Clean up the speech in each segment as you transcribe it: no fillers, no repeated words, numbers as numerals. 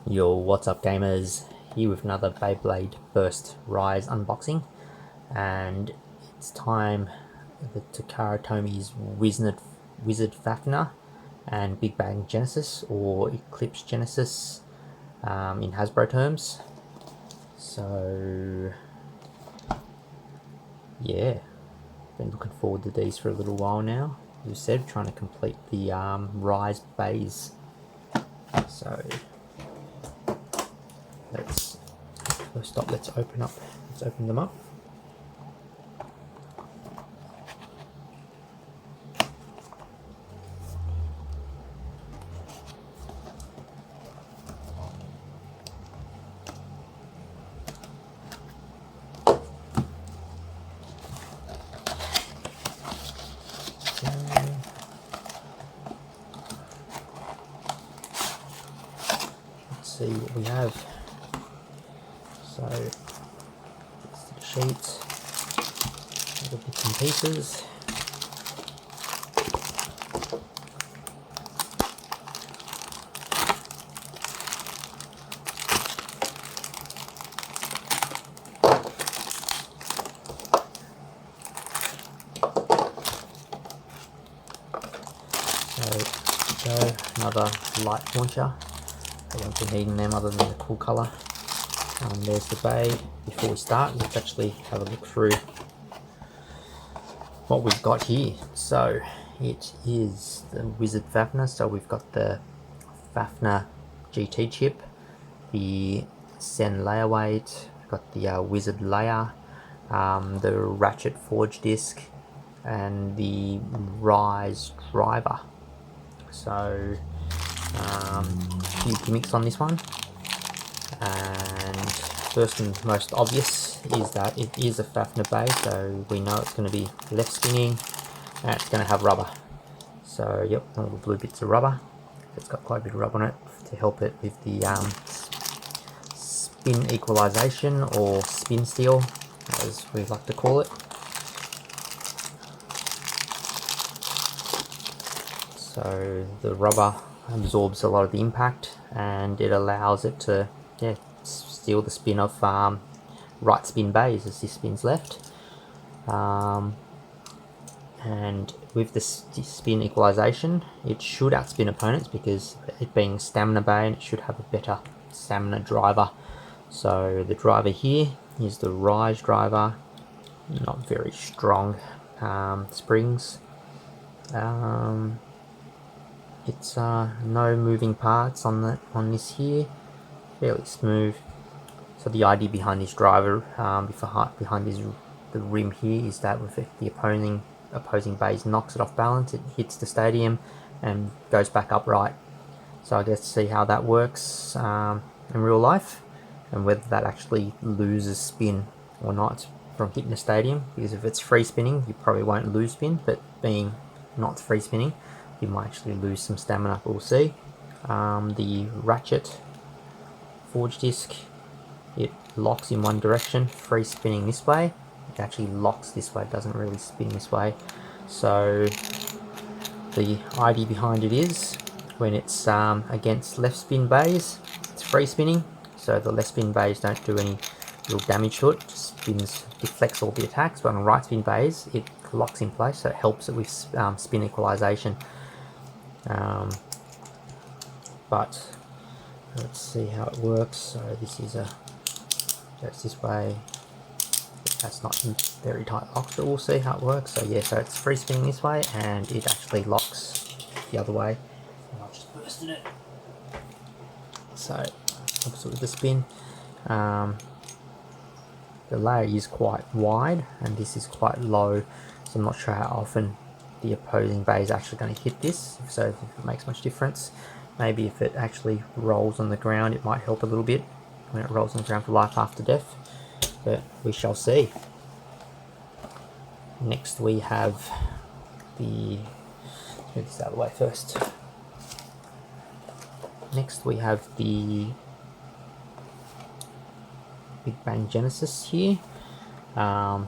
Yo, what's up gamers? Here with another Beyblade Burst Rise unboxing, and it's time the Takara Tomy's Wizard Fafnir and Big Bang Genesis, or Eclipse Genesis in Hasbro terms. So yeah, been looking forward to these for a little while now. As I said, trying to complete the Rise bays. So let's open them up. Let's see what we have. So it's the sheets, little bits and pieces. So another light launcher. I won't be needing them other than the cool colour. There's the bay. Before we start, let's actually have a look through what we've got here. So it is the Wizard Fafnir. So we've got the Fafnir GT chip, the Sen layer weight, we've got the Wizard layer, the Ratchet forge disc, and the Rise driver. So a few gimmicks on this one, and first and most obvious is that it is a Fafnir bay, so we know it's going to be left spinning and it's going to have rubber. So yep, little blue bits of rubber. It's got quite a bit of rubber on it to help it with the spin equalization, or spin steel as we like to call it. So the rubber absorbs a lot of the impact and it allows it to steal the spin of right spin bays as this spins left. And with the spin equalization, it should outspin opponents because it being stamina bay, and it should have a better stamina driver. So the driver here is the Rise driver, not very strong springs. It's no moving parts on this here, fairly smooth. So the idea behind this driver, behind the rim here, is that if the opposing base knocks it off balance, it hits the stadium and goes back upright. So I guess to see how that works in real life, and whether that actually loses spin or not from hitting the stadium. Because if it's free spinning, you probably won't lose spin, but being not free spinning, you might actually lose some stamina. We'll see. The Ratchet forge disc, it locks in one direction, free spinning this way. It actually locks this way, it doesn't really spin this way. So the idea behind it is when it's against left spin bays, it's free spinning, so the left spin bays don't do any real damage to it, just deflects all the attacks. But on right spin bays, it locks in place, so it helps it with spin equalization. But let's see how it works. So this is goes this way. That's not very tight locks, but we'll see how it works. So yeah, so it's free spinning this way, and it actually locks the other way. And I've just bursted it. So opposite with the spin. The layer is quite wide, and this is quite low. So I'm not sure how often the opposing bay is actually going to hit this. So if it makes much difference. Maybe if it actually rolls on the ground, it might help a little bit when it rolls on the ground for life after death, but we shall see. Next we have let's move this out of the way first. Next we have the Big Bang Genesis here.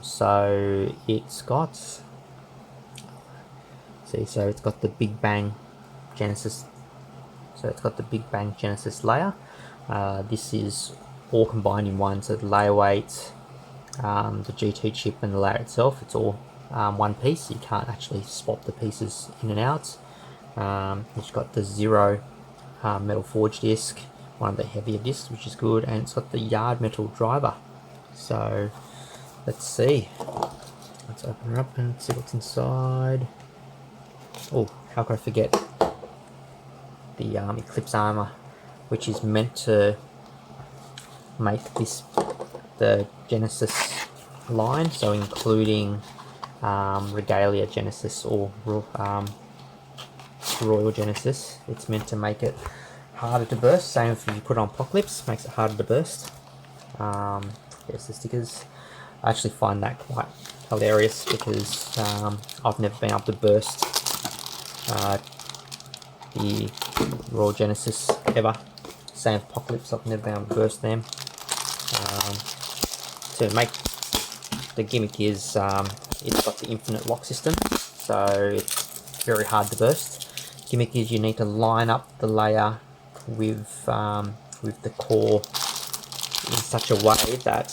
So it's got, so it's got the Big Bang Genesis. So it's got the Big Bang Genesis layer, This is all combined in one, so the layer weight, the GT chip and the layer itself, it's all one piece. You can't actually swap the pieces in and out. It's got the Zero metal forge disc, one of the heavier discs, which is good, and it's got the yard metal driver. So let's see. Let's open it up and see what's inside. Oh, how could I forget the Eclipse Armor, which is meant to make this the Genesis line, so including Regalia Genesis or Royal Genesis. It's meant to make it harder to burst. Same if you put it on Apocalypse, makes it harder to burst. There's the stickers. I actually find that quite hilarious because I've never been able to burst the Royal Genesis ever. Same with Apocalypse, I've never been able to burst them. To make the gimmick is it's got the infinite lock system, so it's very hard to burst. Gimmick is you need to line up the layer with the core in such a way that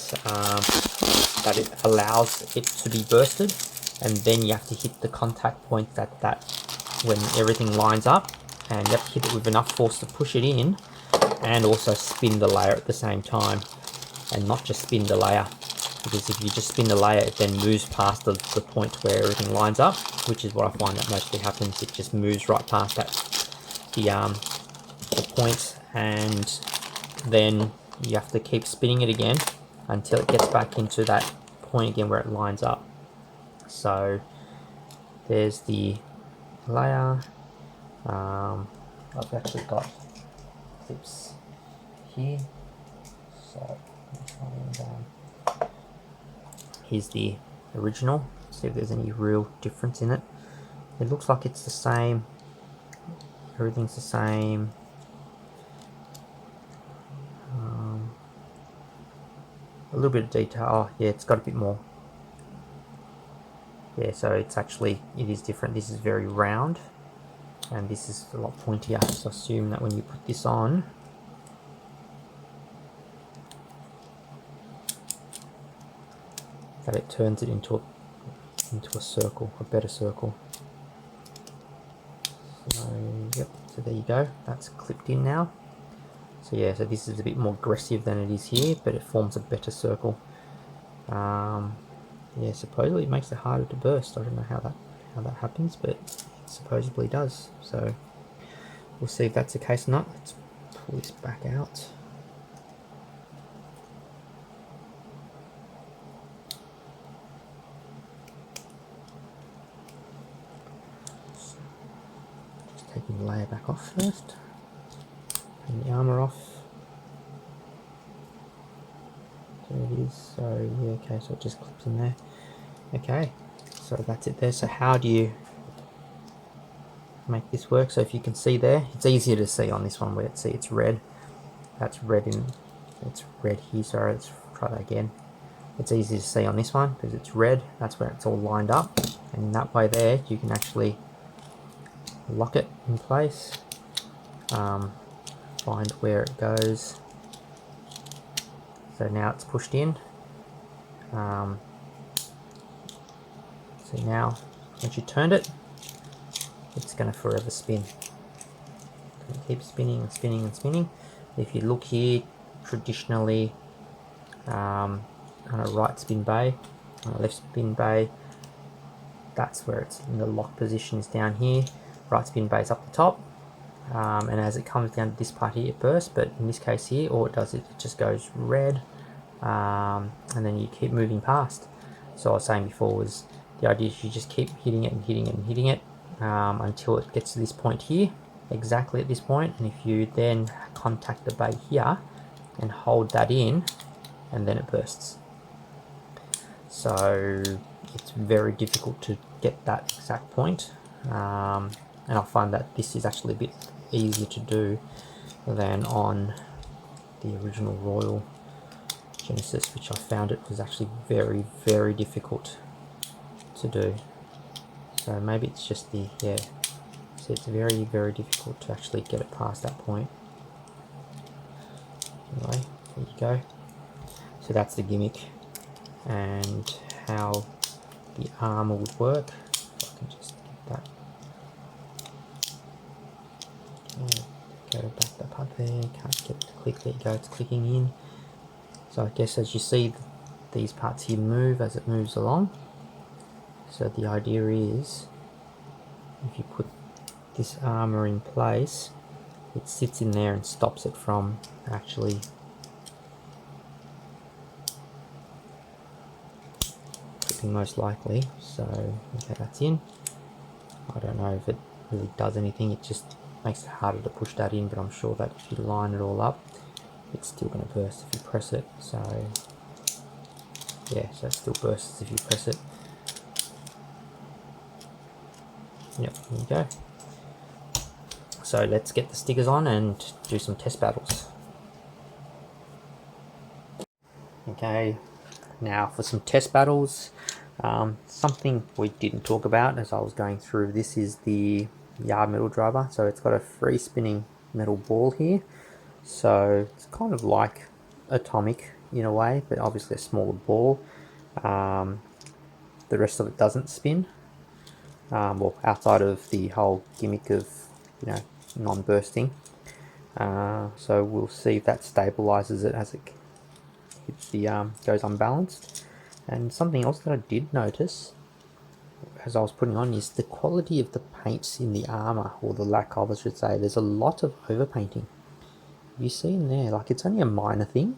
that it allows it to be bursted, and then you have to hit the contact point that when everything lines up, and you have to hit it with enough force to push it in, and also spin the layer at the same time, and not just spin the layer, because if you just spin the layer it then moves past the point where everything lines up, which is what I find that mostly happens. It just moves right past that the point, and then you have to keep spinning it again until it gets back into that point again where it lines up. So there's the layer. I've actually got clips here, so here's the original. See if there's any real difference in it. It looks like it's the same, everything's the same. A little bit of detail. Oh yeah, it's got a bit more. Yeah, so it's actually, it is different. This is very round and this is a lot pointier, so I assume that when you put this on, that it turns it into a circle, a better circle. So yep, so there you go, that's clipped in now. So yeah, so this is a bit more aggressive than it is here, but it forms a better circle. Yeah, supposedly it makes it harder to burst. I don't know how that happens, but it supposedly does. So we'll see if that's the case or not. Let's pull this back out. Just taking the layer back off first. And the armor off. There it is. So yeah, okay, so it just clips in there. Okay, so that's it there. So how do you make this work? So if you can see there, it's easier to see on this one where it's red. That's red in, it's red here. Sorry, let's try that again. It's easy to see on this one because it's red. That's where it's all lined up, and in that way there you can actually lock it in place. Find where it goes. So now it's pushed in. So now once you turned it, it's going to forever spin. So keep spinning and spinning and spinning. If you look here, traditionally on a right spin bay, on a left spin bay, that's where it's in the lock position, is down here. Right spin bay is up the top, and as it comes down to this part here it bursts, but in this case here all it does is it just goes red, and then you keep moving past. So I was saying before was the idea is you just keep hitting it and hitting it and hitting it until it gets to this point here, exactly at this point, and if you then contact the bay here and hold that in, and then it bursts. So it's very difficult to get that exact point, and I find that this is actually a bit easier to do than on the original Royal Genesis, which I found it was actually very, very difficult to do. So maybe it's just the, yeah, so it's very, very difficult to actually get it past that point. Anyway, there you go. So that's the gimmick and how the armor would work. If I can just get that. Go back that part there. Can't get it to click. There you go. It's clicking in. So I guess as you see, these parts here move as it moves along. So the idea is, if you put this armor in place, it sits in there and stops it from actually clipping, most likely. So okay, that's in. I don't know if it really does anything, it just makes it harder to push that in, but I'm sure that if you line it all up, it's still going to burst if you press it. So yeah, so it still bursts if you press it. Yep, there you go. So let's get the stickers on and do some test battles. Okay, now for some test battles. Something we didn't talk about as I was going through this is the yard metal driver. So it's got a free spinning metal ball here. So it's kind of like Atomic in a way, but obviously a smaller ball. The rest of it doesn't spin. Well, outside of the whole gimmick of, you know, non-bursting. So we'll see if that stabilizes it as it hits the goes unbalanced. And something else that I did notice as I was putting on is the quality of the paints in the armor, or the lack of, I should say. There's a lot of overpainting. You see in there, like, it's only a minor thing,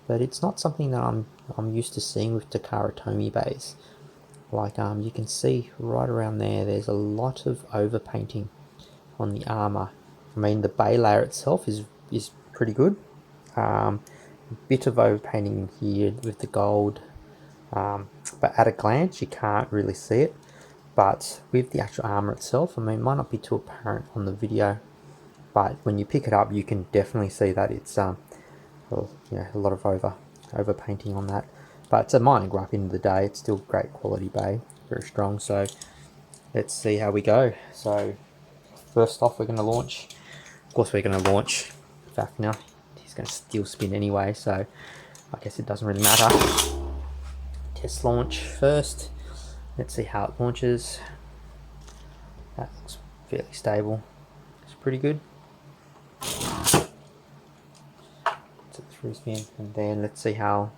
but it's not something that I'm used to seeing with Takara Tomy beys. Like, you can see right around there, there's a lot of overpainting on the armor. I mean, the bay layer itself is pretty good. A bit of overpainting here with the gold, but at a glance you can't really see it. But with the actual armor itself, I mean, it might not be too apparent on the video, but when you pick it up, you can definitely see that it's well, you know, a lot of overpainting on that. But it's a minor gripe. End of the day, it's still great quality bay, very strong. So let's see how we go. So first off, we're going to launch. Of course, we're going to launch Fafnir. He's going to still spin anyway, so I guess it doesn't really matter. Test launch first. Let's see how it launches. That looks fairly stable. It's pretty good. So through spin, and then let's see how.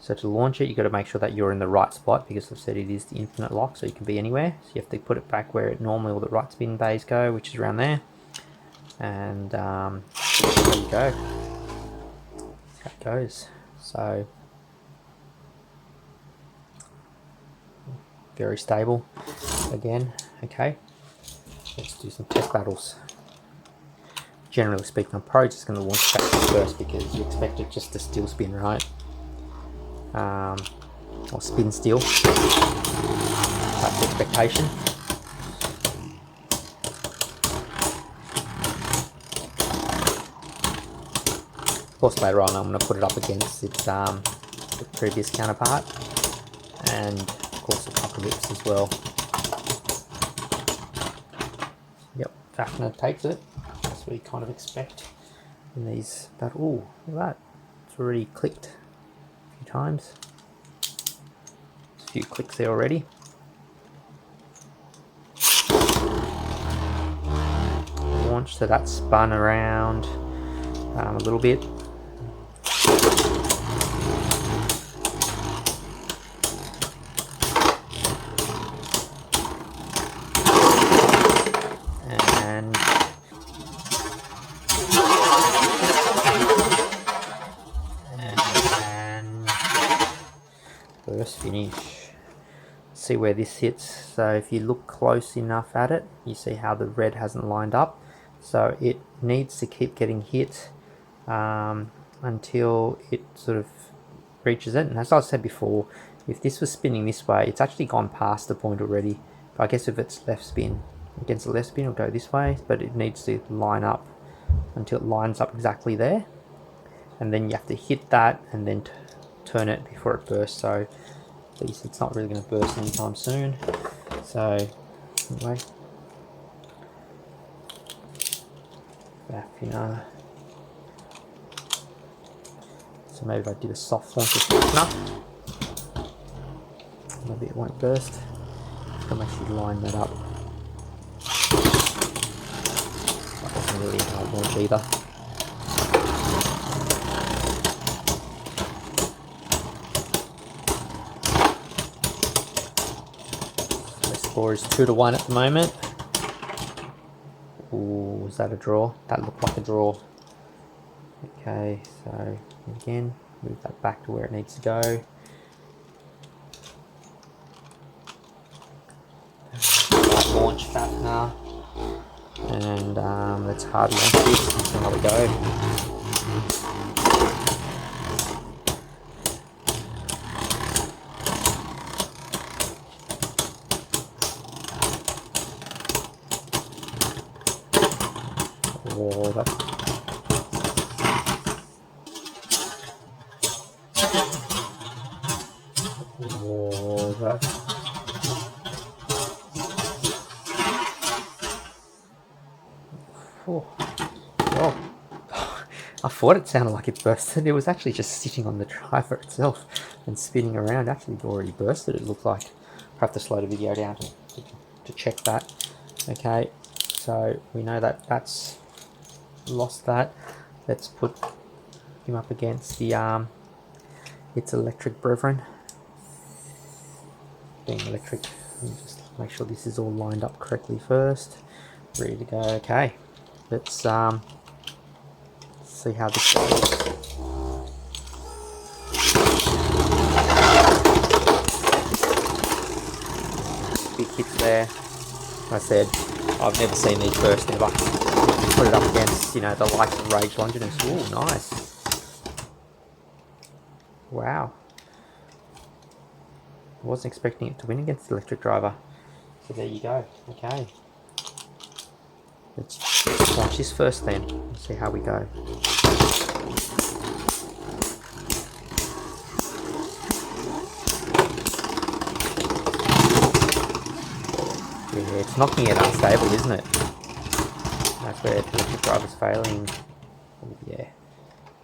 So to launch it, you've got to make sure that you're in the right spot, because I've said it is the infinite lock, so you can be anywhere. So you have to put it back where it normally all the right spin bays go, which is around there. And there you go. That's how it goes. So very stable again. Okay, let's do some test battles. Generally speaking, I'm probably just going to launch back first, because you expect it just to still spin, right? Or spin still. That's the expectation. Of course, later on I'm going to put it up against its the previous counterpart, and of course the Eclipse as well. Yep, Fafnir takes it. That's what you kind of expect in these. But oh, look at that! It's already clicked a few times. There's a few clicks there already. Launch, so that spun around a little bit. First finish. See where this hits. So if you look close enough at it, you see how the red hasn't lined up. So it needs to keep getting hit until it sort of reaches it. And as I said before, if this was spinning this way, it's actually gone past the point already. But I guess if it's left spin, against the left spin, it'll go this way, but it needs to line up until it lines up exactly there. And then you have to hit that and then turn it before it bursts. So at least it's not really going to burst anytime soon. So anyway, Fafnir. So maybe if I did a soft launch of Fafnir, maybe it won't burst. I'll actually line that up. That wasn't really a hard launch either. So the score is 2-1 at the moment. Ooh, was that a draw? That looked like a draw. Okay, so again, move that back to where it needs to go. Launch Fafnir, and let's hard launch this and see how we go. Oh, that's oh. I thought it sounded like it bursted. It was actually just sitting on the driver itself and spinning around. Actually, it already bursted, it looked like. I have to slow the video down to check that. Okay, so we know that that's lost that. Let's put him up against the its electric brethren. Being electric, just make sure this is all lined up correctly first. Ready to go. Okay, let's see how this goes. Big hits there. I said I've never seen these burst ever. Put it up against, you know, the likes of Rage Longinus. Ooh, nice. Wow. I wasn't expecting it to win against the electric driver. So there you go. Okay. Let's launch this first then. Let's see how we go. Yeah, it's knocking it unstable, isn't it? That's where the electric driver's failing. Oh, yeah,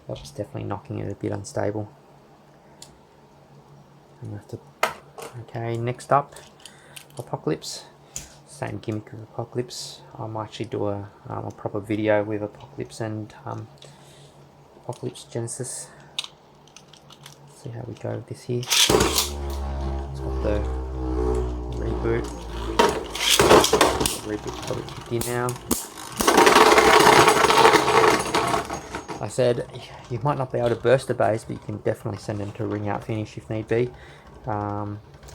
that was definitely knocking it a bit unstable. I'm gonna have to. Okay, next up, Apocalypse. Same gimmick of Apocalypse. I might actually do a proper video with Apocalypse and Apocalypse Genesis. See how we go with this here. It's got the reboot. The reboot probably kicked in now. I said you might not be able to burst the base, but you can definitely send them to a ring out finish if need be.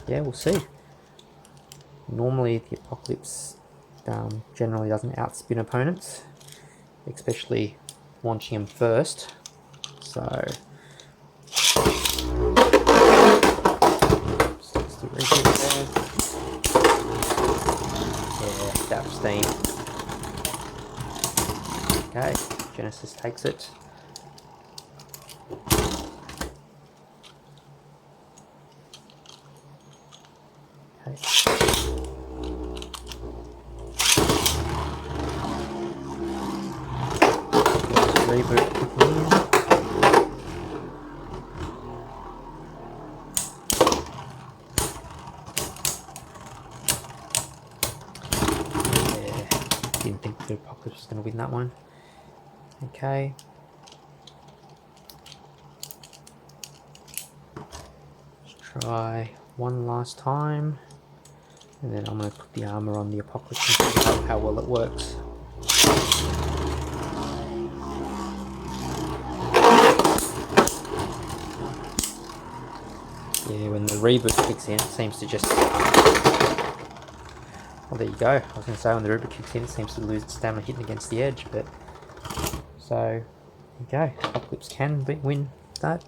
Yeah, we'll see. Normally the Apocalypse generally doesn't outspin opponents, especially launching them first. So let's do reboot there. Yeah, stab steam. Okay, Genesis takes it. Okay. Reboot again. Yeah, didn't think the Apocalypse was going to win that one. Okay. Let's try one last time, and then I'm going to put the armor on the Apocalypse and see how well it works. Yeah, when the reboot kicks in, it seems to just... Well, there you go. I was going to say when the reboot kicks in, it seems to lose its stamina hitting against the edge, but... So, there you go. Apocalypse can win that.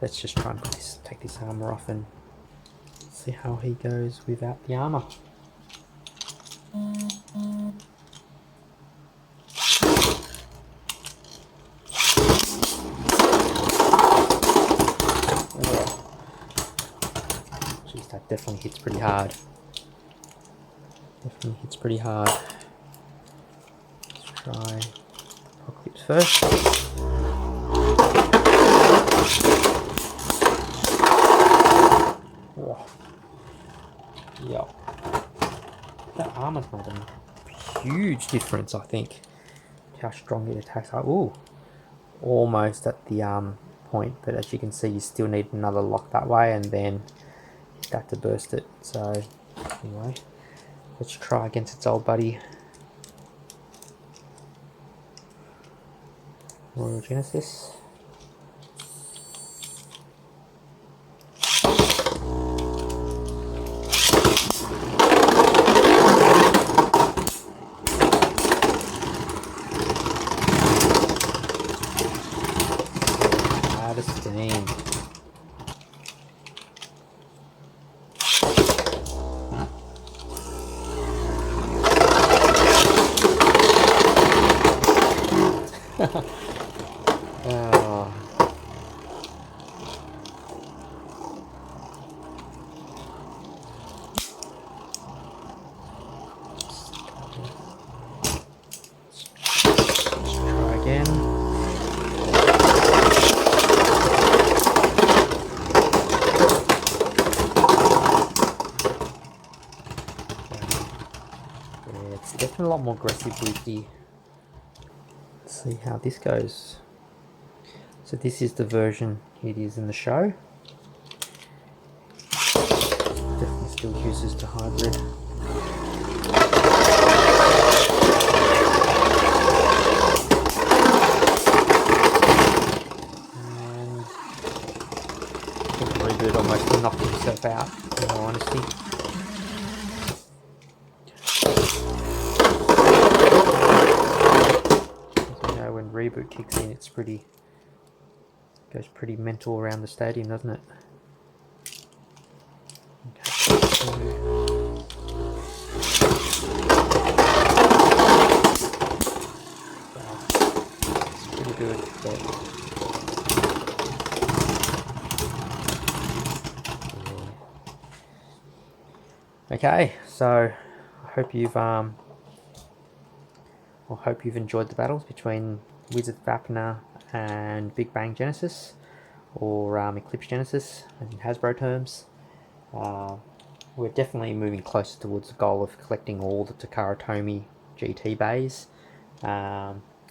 Let's just try and take this armor off and see how he goes without the armor. Jeez, that definitely hits pretty hard. Definitely hits pretty hard. Let's try Apocalypse first. Oh, yeah. That armor's made a huge difference, I think. How strong it attacks. Ooh, almost at the point, but as you can see, you still need another lock that way, and then hit that to burst it. So anyway, let's try against its old buddy, Royal Genesis. Out of steam. Oh. Let's try again. Yeah, it's definitely a lot more aggressive with the. Let's see how this goes. So this is the version it is in the show. Definitely still uses the hybrid. And I think the reboot almost knocked himself out, in all honesty. As you know, when reboot kicks in, it's goes pretty mental around the stadium, doesn't it? Okay. It's pretty good, but yeah. Okay, so I hope you've enjoyed the battles between Wizard Fafnir and Big Bang Genesis, or Eclipse Genesis in Hasbro terms. We're definitely moving closer towards the goal of collecting all the Takara Tomy GT beys.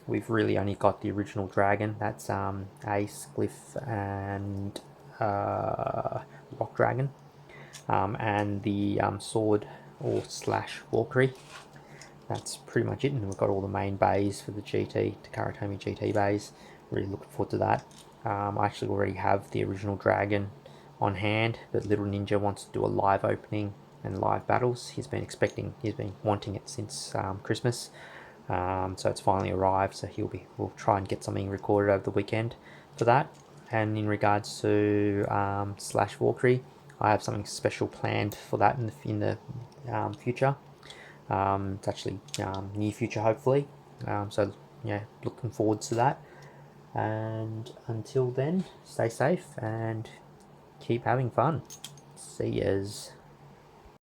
We've really only got the original dragon. That's Ace, Glyph, and Rock Dragon, and the sword or slash Valkyrie. That's pretty much it, and we've got all the main beys for the GT, Takara Tomy GT beys. Really looking forward to that. I actually already have the original dragon on hand, but Little Ninja wants to do a live opening and live battles. He's been wanting it since Christmas, so it's finally arrived. So we'll try and get something recorded over the weekend for that. And in regards to slash Valkyrie, I have something special planned for that in the future. It's actually near future, hopefully. So yeah, looking forward to that. And until then, stay safe and keep having fun. See yas.